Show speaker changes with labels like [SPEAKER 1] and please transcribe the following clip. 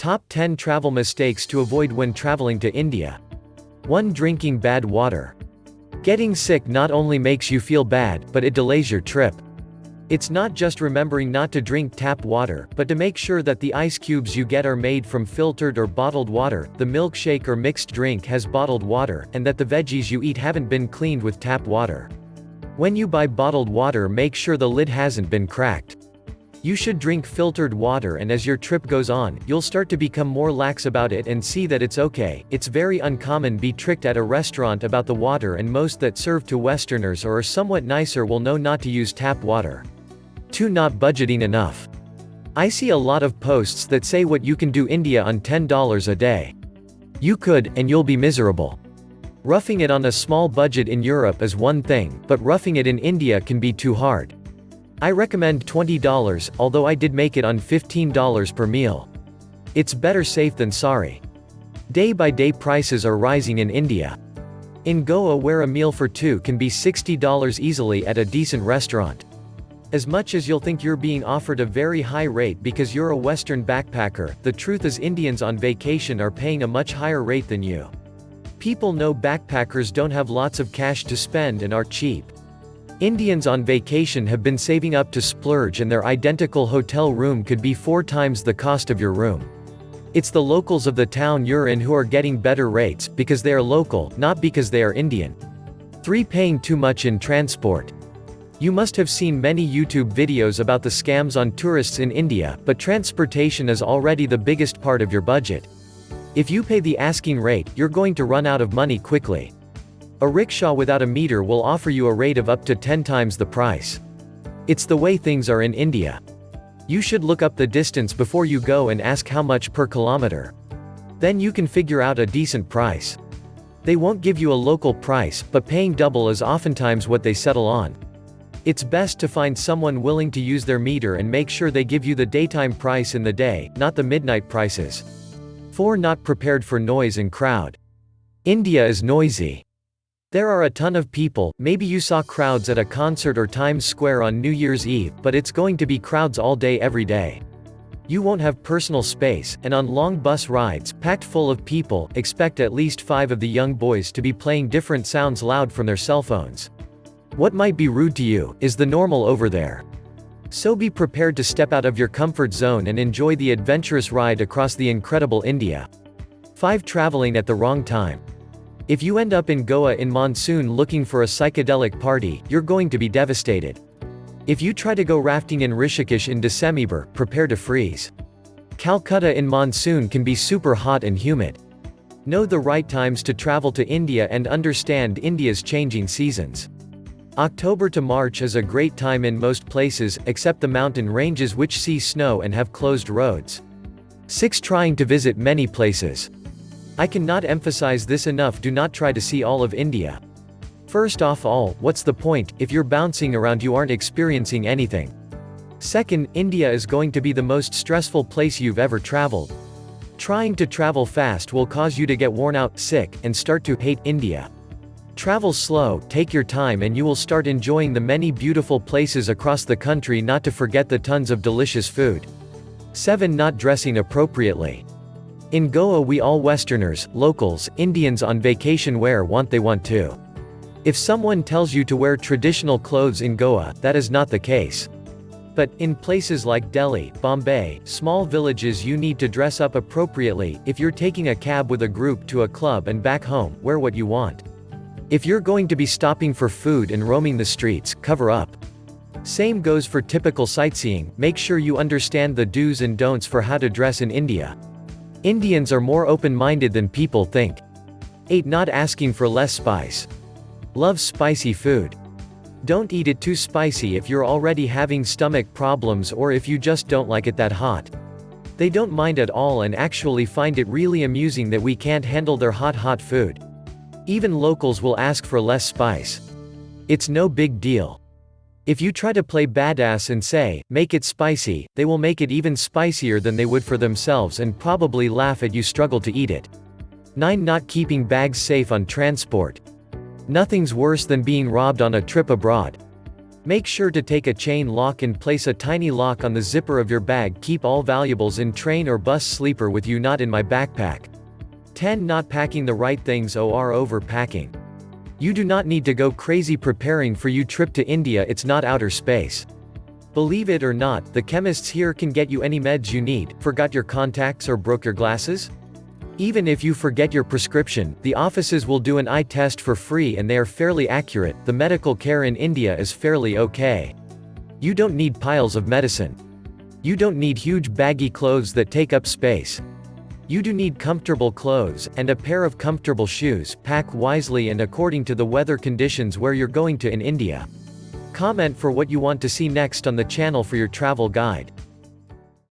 [SPEAKER 1] Top 10 Travel Mistakes to Avoid When Traveling to India. 1. Drinking bad water. Getting sick not only makes you feel bad, but it delays your trip. It's not just remembering not to drink tap water, but to make sure that the ice cubes you get are made from filtered or bottled water, the milkshake or mixed drink has bottled water, and that the veggies you eat haven't been cleaned with tap water. When you buy bottled water, make sure the lid hasn't been cracked. You should drink filtered water, and as your trip goes on, you'll start to become more lax about it and see that it's okay. It's very uncommon be tricked at a restaurant about the water, and most that serve to Westerners or are somewhat nicer will know not to use tap water. 2. Not budgeting enough. I see a lot of posts that say what you can do India on $10 a day. You could, and you'll be miserable. Roughing it on a small budget in Europe is one thing, but roughing it in India can be too hard. I recommend $20, although I did make it on $15 per meal. It's better safe than sorry. Day by day prices are rising in India. In Goa, where a meal for two can be $60 easily at a decent restaurant. As much as you'll think you're being offered a very high rate because you're a Western backpacker, the truth is Indians on vacation are paying a much higher rate than you. People know backpackers don't have lots of cash to spend and are cheap. Indians on vacation have been saving up to splurge, and their identical hotel room could be 4 times the cost of your room. It's the locals of the town you're in who are getting better rates, because they are local, not because they are Indian. 3. Paying too much in transport. You must have seen many YouTube videos about the scams on tourists in India, but transportation is already the biggest part of your budget. If you pay the asking rate, you're going to run out of money quickly. A rickshaw without a meter will offer you a rate of up to 10 times the price. It's the way things are in India. You should look up the distance before you go and ask how much per kilometer. Then you can figure out a decent price. They won't give you a local price, but paying double is oftentimes what they settle on. It's best to find someone willing to use their meter and make sure they give you the daytime price in the day, not the midnight prices. 4. Not prepared for noise and crowd. India is noisy. There are a ton of people. Maybe you saw crowds at a concert or Times Square on New Year's Eve, but it's going to be crowds all day every day. You won't have personal space, and on long bus rides, packed full of people, expect at least 5 of the young boys to be playing different sounds loud from their cell phones. What might be rude to you, is the normal over there. So be prepared to step out of your comfort zone and enjoy the adventurous ride across the incredible India. 5. Traveling at the wrong time. If you end up in Goa in monsoon looking for a psychedelic party, you're going to be devastated. If you try to go rafting in Rishikesh in December, prepare to freeze. Calcutta in monsoon can be super hot and humid. Know the right times to travel to India and understand India's changing seasons. October to March is a great time in most places, except the mountain ranges which see snow and have closed roads. 6. Trying to visit many places. I cannot emphasize this enough: do not try to see all of India. First off all, what's the point, if you're bouncing around you aren't experiencing anything? Second, India is going to be the most stressful place you've ever traveled. Trying to travel fast will cause you to get worn out, sick, and start to hate India. Travel slow, take your time, and you will start enjoying the many beautiful places across the country, not to forget the tons of delicious food. 7. Not dressing appropriately. In Goa we all Westerners, locals, Indians on vacation wear what they want to. If someone tells you to wear traditional clothes in Goa, that is not the case. But, in places like Delhi, Bombay, small villages, you need to dress up appropriately. If you're taking a cab with a group to a club and back home, wear what you want. If you're going to be stopping for food and roaming the streets, cover up. Same goes for typical sightseeing, make sure you understand the do's and don'ts for how to dress in India. Indians are more open-minded than people think. 8. Not asking for less spice. Love spicy food. Don't eat it too spicy if you're already having stomach problems or if you just don't like it that hot. They don't mind at all and actually find it really amusing that we can't handle their hot food. Even locals will ask for less spice. It's no big deal. If you try to play badass and say, make it spicy, they will make it even spicier than they would for themselves and probably laugh at you struggle to eat it. 9. Not keeping bags safe on transport. Nothing's worse than being robbed on a trip abroad. Make sure to take a chain lock and place a tiny lock on the zipper of your bag. Keep all valuables in train or bus sleeper with you, not in my backpack. 10. Not packing the right things or overpacking. You do not need to go crazy preparing for your trip to India. It's not outer space. Believe it or not, the chemists here can get you any meds you need. Forgot your contacts or broke your glasses? Even if you forget your prescription, the offices will do an eye test for free and they are fairly accurate. The medical care in India is fairly okay. You don't need piles of medicine. You don't need huge baggy clothes that take up space. You do need comfortable clothes, and a pair of comfortable shoes. Pack wisely and according to the weather conditions where you're going to in India. Comment for what you want to see next on the channel for your travel guide.